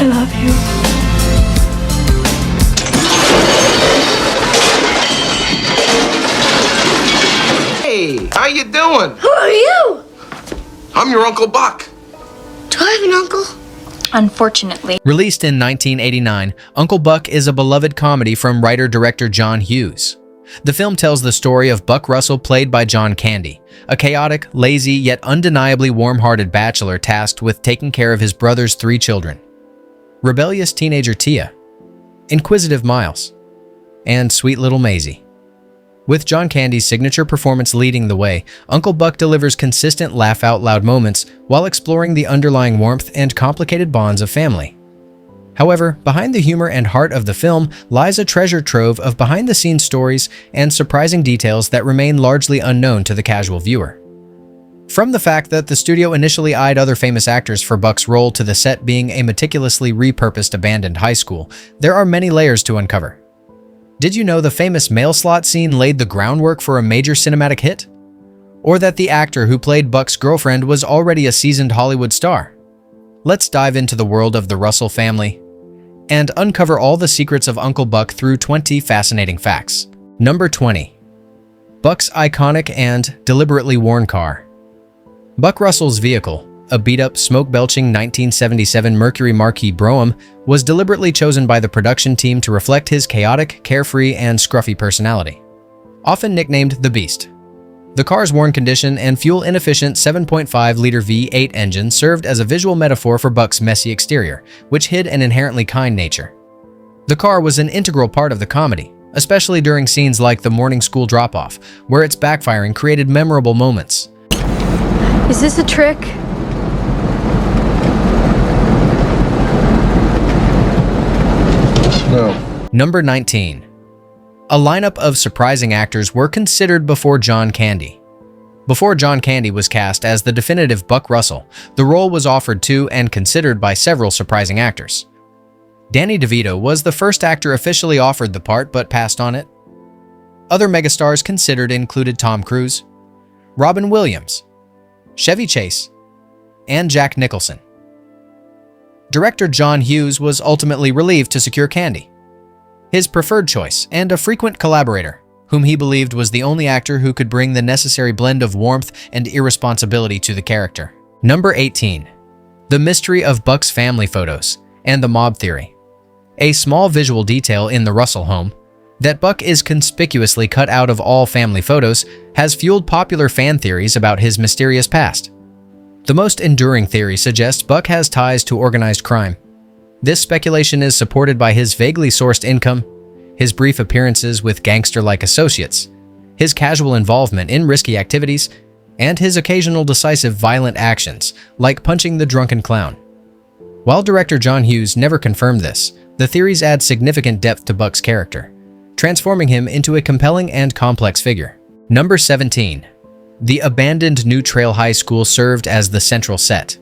I love you. Hey, how you doing? Who are you? I'm your Uncle Buck. Do I have an uncle? Unfortunately. Released in 1989, Uncle Buck is a beloved comedy from writer-director John Hughes. The film tells the story of Buck Russell, played by John Candy, a chaotic, lazy, yet undeniably warm-hearted bachelor tasked with taking care of his brother's 3 children: rebellious teenager Tia, inquisitive Miles, and sweet little Maisie. With John Candy's signature performance leading the way, Uncle Buck delivers consistent laugh-out-loud moments while exploring the underlying warmth and complicated bonds of family. However, behind the humor and heart of the film lies a treasure trove of behind-the-scenes stories and surprising details that remain largely unknown to the casual viewer. From the fact that the studio initially eyed other famous actors for Buck's role to the set being a meticulously repurposed abandoned high school, there are many layers to uncover. Did you know the famous mail slot scene laid the groundwork for a major cinematic hit? Or that the actor who played Buck's girlfriend was already a seasoned Hollywood star? Let's dive into the world of the Russell family and uncover all the secrets of Uncle Buck through 20 fascinating facts. Number 20. Buck's iconic and deliberately worn car. Buck Russell's vehicle, a beat-up, smoke-belching 1977 Mercury Marquis Brougham, was deliberately chosen by the production team to reflect his chaotic, carefree, and scruffy personality. Often nicknamed the Beast, the car's worn condition and fuel-inefficient 7.5-liter V8 engine served as a visual metaphor for Buck's messy exterior, which hid an inherently kind nature. The car was an integral part of the comedy, especially during scenes like the morning school drop-off, where its backfiring created memorable moments. Is this a trick? No. Number 19. A lineup of surprising actors were considered before John Candy. Before John Candy was cast as the definitive Buck Russell, the role was offered to and considered by several surprising actors. Danny DeVito was the first actor officially offered the part but passed on it. Other megastars considered included Tom Cruise, Robin Williams, Chevy Chase, and Jack Nicholson. Director John Hughes was ultimately relieved to secure Candy, his preferred choice and a frequent collaborator, whom he believed was the only actor who could bring the necessary blend of warmth and irresponsibility to the character. Number 18. The mystery of Buck's family photos and the mob theory. A small visual detail in the Russell home, that Buck is conspicuously cut out of all family photos, has fueled popular fan theories about his mysterious past. The most enduring theory suggests Buck has ties to organized crime. This speculation is supported by his vaguely sourced income, his brief appearances with gangster-like associates, his casual involvement in risky activities, and his occasional decisive violent actions, like punching the drunken clown. While director John Hughes never confirmed this, the theories add significant depth to Buck's character, transforming him into a compelling and complex figure. Number 17. The abandoned New Trail High School served as the central set.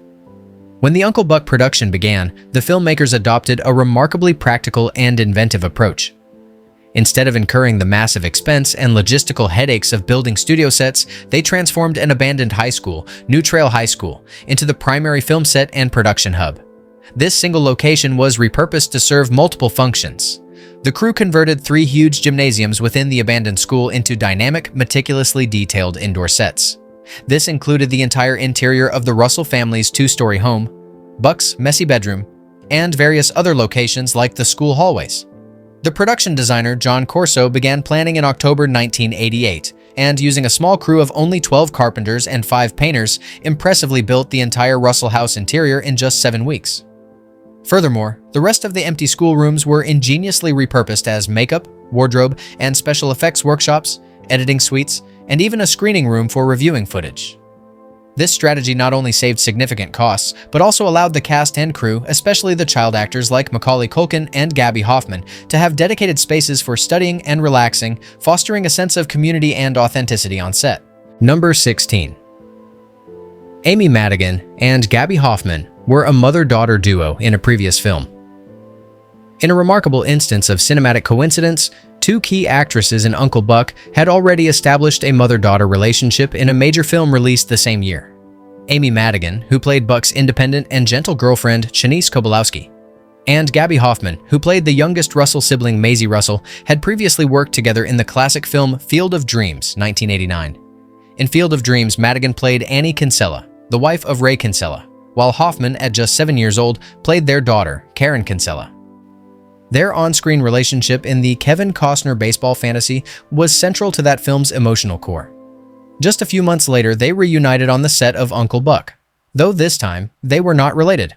When the Uncle Buck production began, the filmmakers adopted a remarkably practical and inventive approach. Instead of incurring the massive expense and logistical headaches of building studio sets, they transformed an abandoned high school, New Trail High School, into the primary film set and production hub. This single location was repurposed to serve multiple functions. The crew converted 3 huge gymnasiums within the abandoned school into dynamic, meticulously detailed indoor sets. This included the entire interior of the Russell family's 2-story home, Buck's messy bedroom, and various other locations like the school hallways. The production designer, John Corso, began planning in October 1988, and using a small crew of only 12 carpenters and 5 painters, impressively built the entire Russell house interior in just 7 weeks. Furthermore, the rest of the empty schoolrooms were ingeniously repurposed as makeup, wardrobe, and special effects workshops, editing suites, and even a screening room for reviewing footage. This strategy not only saved significant costs, but also allowed the cast and crew, especially the child actors like Macaulay Culkin and Gabby Hoffman, to have dedicated spaces for studying and relaxing, fostering a sense of community and authenticity on set. Number 16. Amy Madigan and Gabby Hoffman were a mother-daughter duo in a previous film. In a remarkable instance of cinematic coincidence, 2 key actresses in Uncle Buck had already established a mother-daughter relationship in a major film released the same year. Amy Madigan, who played Buck's independent and gentle girlfriend, Shanice Kobolowski, and Gabby Hoffman, who played the youngest Russell sibling Maisie Russell, had previously worked together in the classic film Field of Dreams, 1989. In Field of Dreams, Madigan played Annie Kinsella, the wife of Ray Kinsella, while Hoffman, at just 7 years old, played their daughter, Karen Kinsella. Their on-screen relationship in the Kevin Costner baseball fantasy was central to that film's emotional core. Just a few months later, they reunited on the set of Uncle Buck, though this time, they were not related.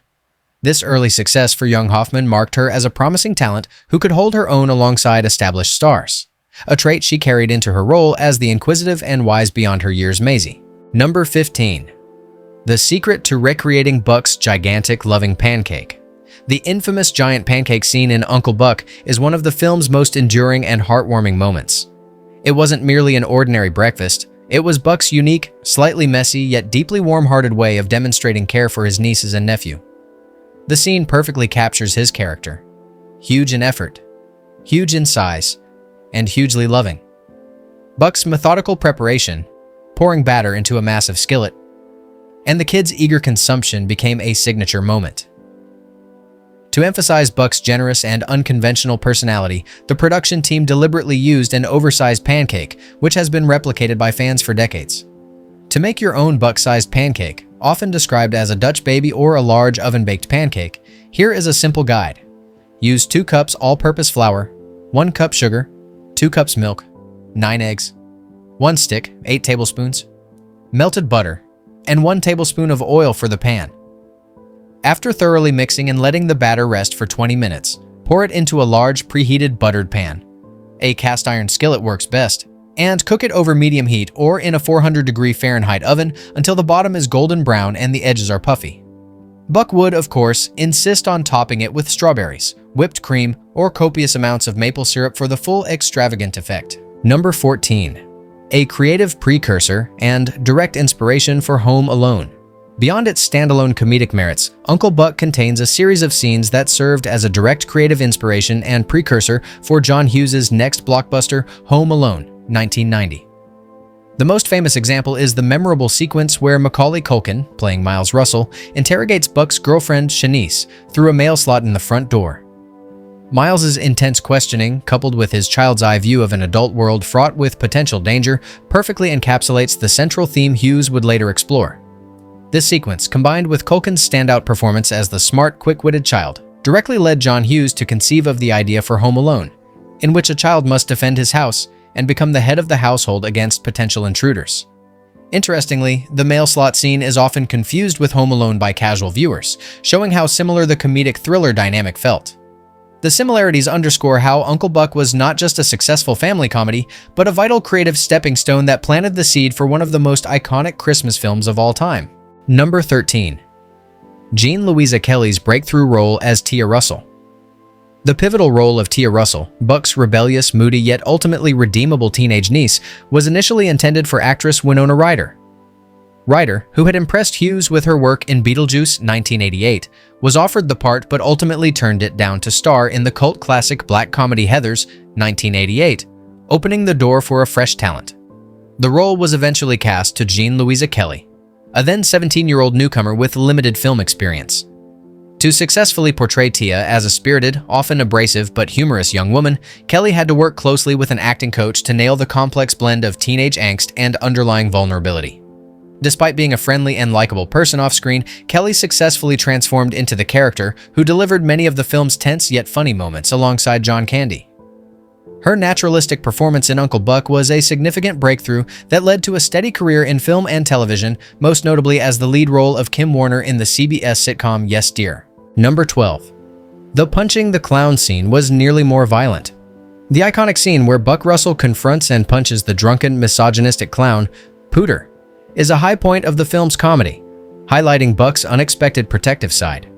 This early success for young Hoffman marked her as a promising talent who could hold her own alongside established stars, a trait she carried into her role as the inquisitive and wise beyond her years Maisie. Number 15. The secret to recreating Buck's gigantic loving pancake. The infamous giant pancake scene in Uncle Buck is one of the film's most enduring and heartwarming moments. It wasn't merely an ordinary breakfast, it was Buck's unique, slightly messy yet deeply warm-hearted way of demonstrating care for his nieces and nephew. The scene perfectly captures his character. Huge in effort, huge in size, and hugely loving. Buck's methodical preparation, pouring batter into a massive skillet, and the kids' eager consumption became a signature moment. To emphasize Buck's generous and unconventional personality, the production team deliberately used an oversized pancake, which has been replicated by fans for decades. To make your own Buck-sized pancake, often described as a Dutch baby or a large oven-baked pancake, here is a simple guide. Use 2 cups all-purpose flour, 1 cup sugar, 2 cups milk, 9 eggs, 1 stick, 8 tablespoons, melted butter, and 1 tablespoon of oil for the pan. After thoroughly mixing and letting the batter rest for 20 minutes, pour it into a large preheated buttered pan. A cast iron skillet works best, and cook it over medium heat or in a 400-degree Fahrenheit oven until the bottom is golden brown and the edges are puffy. Buck would, of course, insist on topping it with strawberries, whipped cream, or copious amounts of maple syrup for the full extravagant effect. Number 14. A creative precursor and direct inspiration for Home Alone. Beyond its standalone comedic merits, Uncle Buck contains a series of scenes that served as a direct creative inspiration and precursor for John Hughes' next blockbuster, Home Alone, 1990. The most famous example is the memorable sequence where Macaulay Culkin, playing Miles Russell, interrogates Buck's girlfriend Shanice through a mail slot in the front door. Miles's intense questioning, coupled with his child's eye view of an adult world fraught with potential danger, perfectly encapsulates the central theme Hughes would later explore. This sequence, combined with Culkin's standout performance as the smart, quick-witted child, directly led John Hughes to conceive of the idea for Home Alone, in which a child must defend his house and become the head of the household against potential intruders. Interestingly, the mail slot scene is often confused with Home Alone by casual viewers, showing how similar the comedic thriller dynamic felt. The similarities underscore how Uncle Buck was not just a successful family comedy, but a vital creative stepping stone that planted the seed for one of the most iconic Christmas films of all time. Number 13. Jean Louisa Kelly's breakthrough role as Tia Russell. The pivotal role of Tia Russell, Buck's rebellious, moody, yet ultimately redeemable teenage niece, was initially intended for actress Winona Ryder. Ryder, who had impressed Hughes with her work in Beetlejuice 1988, was offered the part but ultimately turned it down to star in the cult classic black comedy Heathers 1988, opening the door for a fresh talent. The role was eventually cast to Jean Louisa Kelly, a then 17-year-old newcomer with limited film experience. To successfully portray Tia as a spirited, often abrasive but humorous young woman, Kelly had to work closely with an acting coach to nail the complex blend of teenage angst and underlying vulnerability. Despite being a friendly and likable person off-screen, Kelly successfully transformed into the character, who delivered many of the film's tense yet funny moments alongside John Candy. Her naturalistic performance in Uncle Buck was a significant breakthrough that led to a steady career in film and television, most notably as the lead role of Kim Warner in the CBS sitcom Yes Dear. Number 12. The punching the clown scene was nearly more violent. The iconic scene where Buck Russell confronts and punches the drunken, misogynistic clown, Pooter, is a high point of the film's comedy, highlighting Buck's unexpected protective side.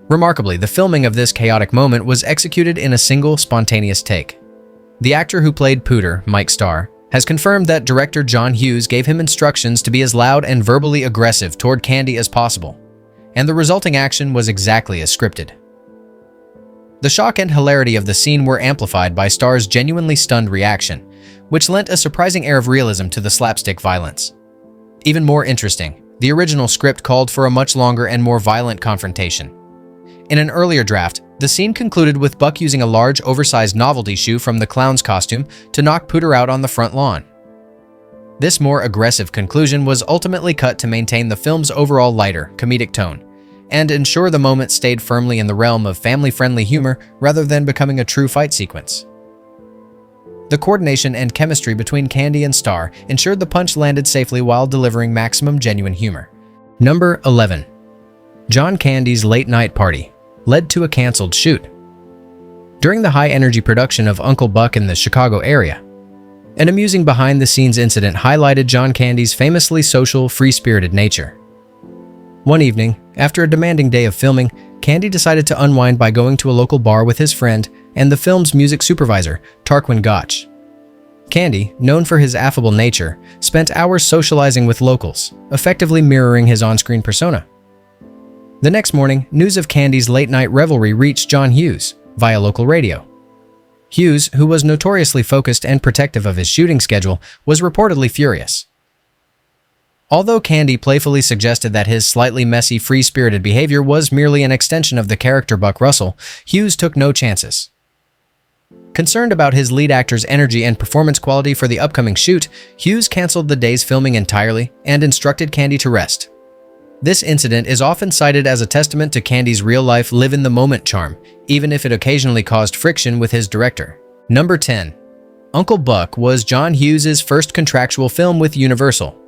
Remarkably, the filming of this chaotic moment was executed in a single, spontaneous take. The actor who played Pooter, Mike Starr, has confirmed that director John Hughes gave him instructions to be as loud and verbally aggressive toward Candy as possible, and the resulting action was exactly as scripted. The shock and hilarity of the scene were amplified by Starr's genuinely stunned reaction, which lent a surprising air of realism to the slapstick violence. Even more interesting, the original script called for a much longer and more violent confrontation. In an earlier draft, the scene concluded with Buck using a large, oversized novelty shoe from the clown's costume to knock Pooter out on the front lawn. This more aggressive conclusion was ultimately cut to maintain the film's overall lighter, comedic tone, and ensure the moment stayed firmly in the realm of family-friendly humor rather than becoming a true fight sequence. The coordination and chemistry between Candy and Star ensured the punch landed safely while delivering maximum genuine humor. Number 11. John Candy's late night party led to a canceled shoot. During the high-energy production of Uncle Buck in the Chicago area, an amusing behind-the-scenes incident highlighted John Candy's famously social, free-spirited nature. One evening, after a demanding day of filming, Candy decided to unwind by going to a local bar with his friend and the film's music supervisor, Tarquin Gotch. Candy, known for his affable nature, spent hours socializing with locals, effectively mirroring his on-screen persona. The next morning, news of Candy's late-night revelry reached John Hughes via local radio. Hughes, who was notoriously focused and protective of his shooting schedule, was reportedly furious. Although Candy playfully suggested that his slightly messy, free-spirited behavior was merely an extension of the character Buck Russell, Hughes took no chances. Concerned about his lead actor's energy and performance quality for the upcoming shoot, Hughes canceled the day's filming entirely and instructed Candy to rest. This incident is often cited as a testament to Candy's real-life live-in-the-moment charm, even if it occasionally caused friction with his director. Number 10. Uncle Buck was John Hughes' first contractual film with Universal.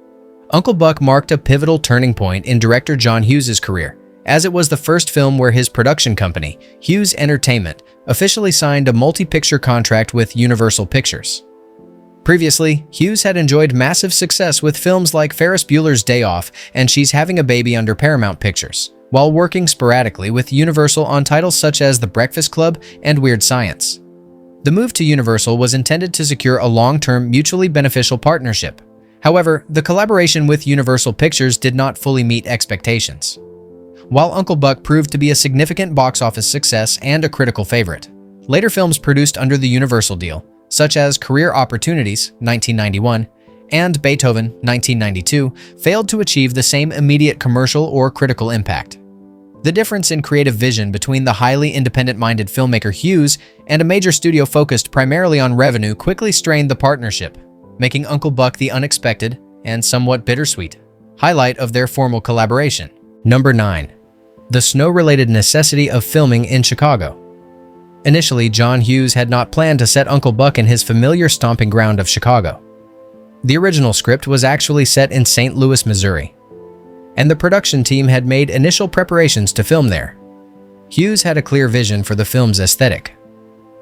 Uncle Buck marked a pivotal turning point in director John Hughes' career, as it was the first film where his production company, Hughes Entertainment, officially signed a multi-picture contract with Universal Pictures. Previously, Hughes had enjoyed massive success with films like Ferris Bueller's Day Off and She's Having a Baby under Paramount Pictures, while working sporadically with Universal on titles such as The Breakfast Club and Weird Science. The move to Universal was intended to secure a long-term, mutually beneficial partnership. However, the collaboration with Universal Pictures did not fully meet expectations. While Uncle Buck proved to be a significant box office success and a critical favorite, later films produced under the Universal deal, such as Career Opportunities, 1991, and Beethoven, 1992, failed to achieve the same immediate commercial or critical impact. The difference in creative vision between the highly independent-minded filmmaker Hughes and a major studio focused primarily on revenue quickly strained the partnership, making Uncle Buck the unexpected and somewhat bittersweet highlight of their formal collaboration. Number 9. The snow-related necessity of filming in Chicago. Initially, John Hughes had not planned to set Uncle Buck in his familiar stomping ground of Chicago. The original script was actually set in St. Louis, Missouri, and the production team had made initial preparations to film there. Hughes had a clear vision for the film's aesthetic: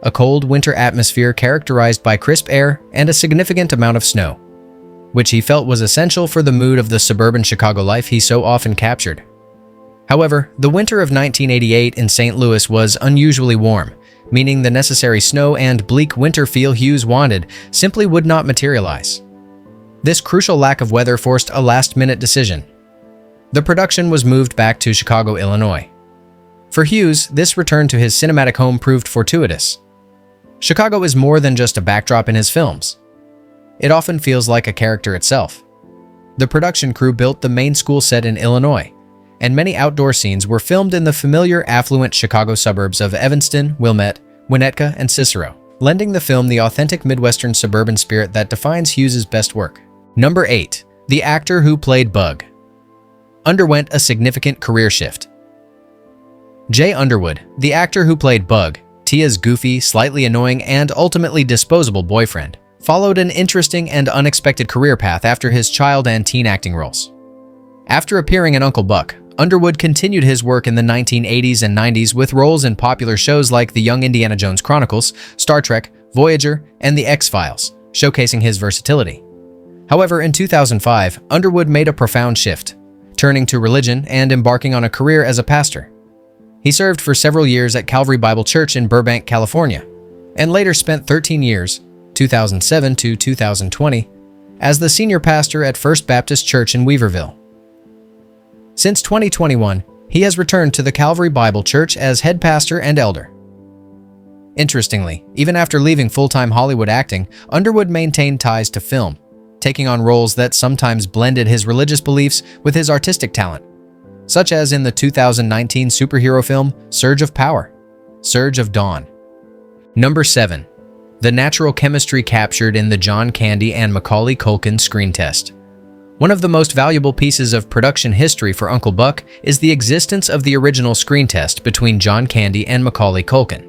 a cold winter atmosphere characterized by crisp air and a significant amount of snow, which he felt was essential for the mood of the suburban Chicago life he so often captured. However, the winter of 1988 in St. Louis was unusually warm, meaning the necessary snow and bleak winter feel Hughes wanted simply would not materialize. This crucial lack of weather forced a last-minute decision. The production was moved back to Chicago, Illinois. For Hughes, this return to his cinematic home proved fortuitous. Chicago is more than just a backdrop in his films. It often feels like a character itself. The production crew built the main school set in Illinois, and many outdoor scenes were filmed in the familiar, affluent Chicago suburbs of Evanston, Wilmette, Winnetka, and Cicero, lending the film the authentic Midwestern suburban spirit that defines Hughes' best work. Number 8. The actor who played Bug underwent a significant career shift. Jay Underwood, the actor who played Bug, Tia's goofy, slightly annoying, and ultimately disposable boyfriend, followed an interesting and unexpected career path after his child and teen acting roles. After appearing in Uncle Buck, Underwood continued his work in the 1980s and 90s with roles in popular shows like The Young Indiana Jones Chronicles, Star Trek, Voyager, and The X-Files, showcasing his versatility. However, in 2005, Underwood made a profound shift, turning to religion and embarking on a career as a pastor. He served for several years at Calvary Bible Church in Burbank, California, and later spent 13 years, 2007 to 2020, as the senior pastor at First Baptist Church in Weaverville. Since 2021, he has returned to the Calvary Bible Church as head pastor and elder. Interestingly, even after leaving full-time Hollywood acting, Underwood maintained ties to film, taking on roles that sometimes blended his religious beliefs with his artistic talent. such as in the 2019 superhero film Surge of Power, Surge of Dawn. Number 7. The natural chemistry captured in the John Candy and Macaulay Culkin screen test. One of the most valuable pieces of production history for Uncle Buck is the existence of the original screen test between John Candy and Macaulay Culkin.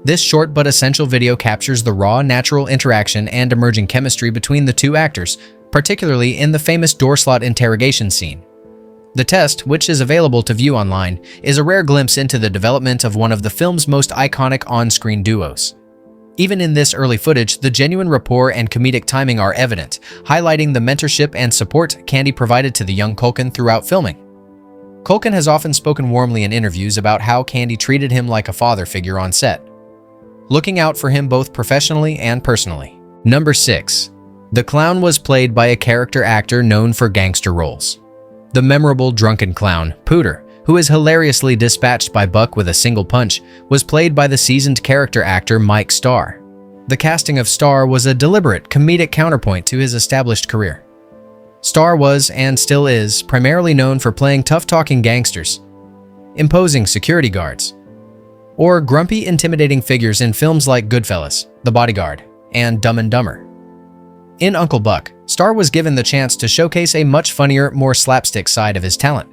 This short but essential video captures the raw, natural interaction and emerging chemistry between the two actors, particularly in the famous door slot interrogation scene. The test, which is available to view online, is a rare glimpse into the development of one of the film's most iconic on-screen duos. Even in this early footage, the genuine rapport and comedic timing are evident, highlighting the mentorship and support Candy provided to the young Culkin throughout filming. Culkin has often spoken warmly in interviews about how Candy treated him like a father figure on set, looking out for him both professionally and personally. Number 6. The clown was played by a character actor known for gangster roles. The memorable drunken clown, Pooter, who is hilariously dispatched by Buck with a single punch, was played by the seasoned character actor Mike Starr. The casting of Starr was a deliberate, comedic counterpoint to his established career. Starr was, and still is, primarily known for playing tough-talking gangsters, imposing security guards, or grumpy, intimidating figures in films like Goodfellas, The Bodyguard, and Dumb and Dumber. In Uncle Buck, Starr was given the chance to showcase a much funnier, more slapstick side of his talent.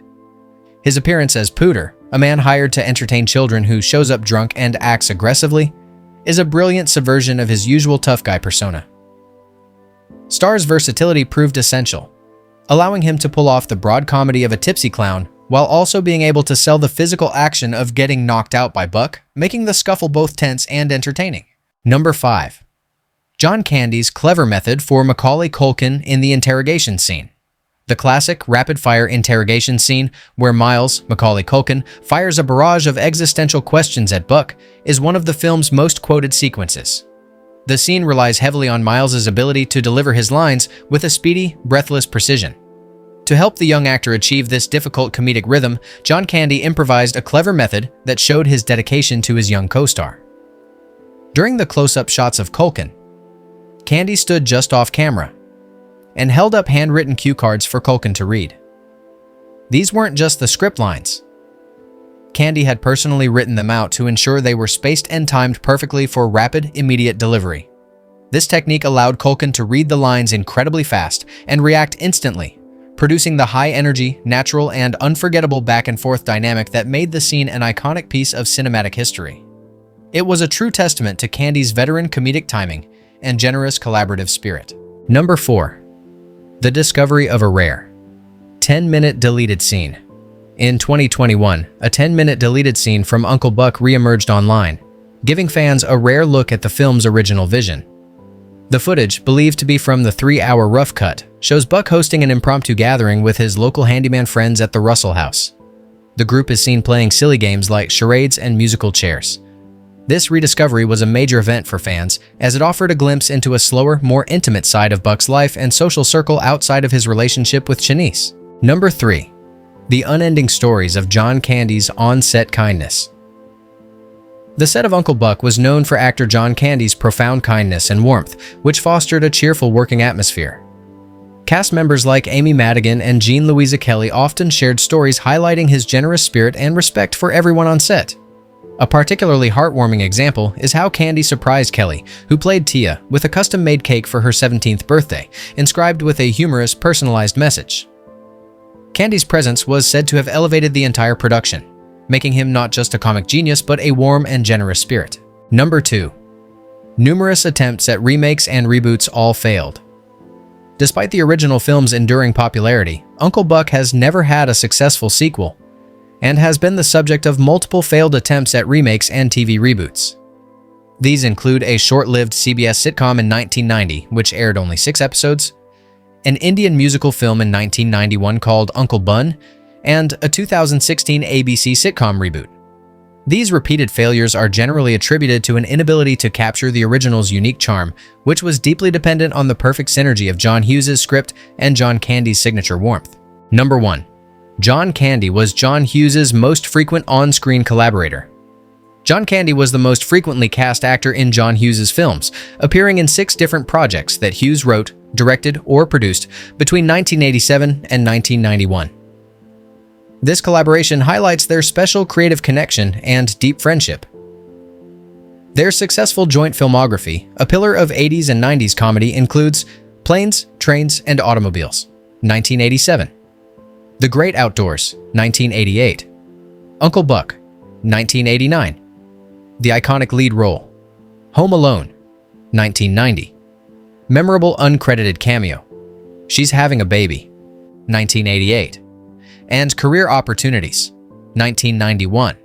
His appearance as Pooter, a man hired to entertain children who shows up drunk and acts aggressively, is a brilliant subversion of his usual tough guy persona. Starr's versatility proved essential, allowing him to pull off the broad comedy of a tipsy clown while also being able to sell the physical action of getting knocked out by Buck, making the scuffle both tense and entertaining. Number 5. John Candy's clever method for Macaulay Culkin in the interrogation scene. The classic rapid-fire interrogation scene, where Miles, Macaulay Culkin, fires a barrage of existential questions at Buck, is one of the film's most quoted sequences. The scene relies heavily on Miles's ability to deliver his lines with a speedy, breathless precision. To help the young actor achieve this difficult comedic rhythm, John Candy improvised a clever method that showed his dedication to his young co-star. During the close-up shots of Culkin, Candy stood just off camera and held up handwritten cue cards for Culkin to read. These weren't just the script lines. Candy had personally written them out to ensure they were spaced and timed perfectly for rapid, immediate delivery. This technique allowed Culkin to read the lines incredibly fast and react instantly, producing the high-energy, natural, and unforgettable back-and-forth dynamic that made the scene an iconic piece of cinematic history. It was a true testament to Candy's veteran comedic timing and generous collaborative spirit. Number 4. The discovery of a rare 10-minute deleted scene. In 2021, a 10-minute deleted scene from Uncle Buck re-emerged online, giving fans a rare look at the film's original vision. The footage, believed to be from the 3-hour rough cut, shows Buck hosting an impromptu gathering with his local handyman friends at the Russell house. The group is seen playing silly games like charades and musical chairs. This rediscovery was a major event for fans, as it offered a glimpse into a slower, more intimate side of Buck's life and social circle outside of his relationship with Shanice. Number 3. The unending stories of John Candy's on-set kindness. The set of Uncle Buck was known for actor John Candy's profound kindness and warmth, which fostered a cheerful working atmosphere. Cast members like Amy Madigan and Jean Louisa Kelly often shared stories highlighting his generous spirit and respect for everyone on set. A particularly heartwarming example is how Candy surprised Kelly, who played Tia, with a custom-made cake for her 17th birthday, inscribed with a humorous, personalized message. Candy's presence was said to have elevated the entire production, making him not just a comic genius but a warm and generous spirit. Number 2. Numerous attempts at remakes and reboots all failed. Despite the original film's enduring popularity, Uncle Buck has never had a successful sequel, and has been the subject of multiple failed attempts at remakes and TV reboots. These include a short-lived CBS sitcom in 1990, which aired only 6 episodes, an Indian musical film in 1991 called Uncle Bun, and a 2016 ABC sitcom reboot. These repeated failures are generally attributed to an inability to capture the original's unique charm, which was deeply dependent on the perfect synergy of John Hughes' script and John Candy's signature warmth. Number 1. John Candy was John Hughes' most frequent on-screen collaborator. John Candy was the most frequently cast actor in John Hughes' films, appearing in 6 different projects that Hughes wrote, directed, or produced between 1987 and 1991. This collaboration highlights their special creative connection and deep friendship. Their successful joint filmography, a pillar of 80s and 90s comedy, includes Planes, Trains, and Automobiles, 1987, The Great Outdoors, 1988, Uncle Buck, 1989, the iconic lead role, Home Alone, 1990, memorable uncredited cameo, She's Having a Baby, 1988, and Career Opportunities, 1991,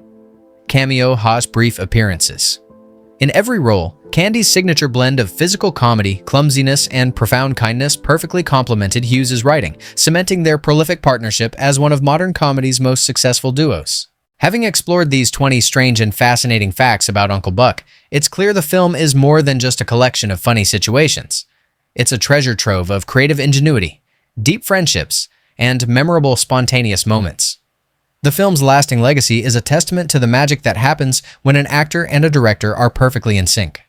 cameo Haas brief appearances. In every role, Candy's signature blend of physical comedy, clumsiness, and profound kindness perfectly complemented Hughes' writing, cementing their prolific partnership as one of modern comedy's most successful duos. Having explored these 20 strange and fascinating facts about Uncle Buck, it's clear the film is more than just a collection of funny situations. It's a treasure trove of creative ingenuity, deep friendships, and memorable spontaneous moments. The film's lasting legacy is a testament to the magic that happens when an actor and a director are perfectly in sync.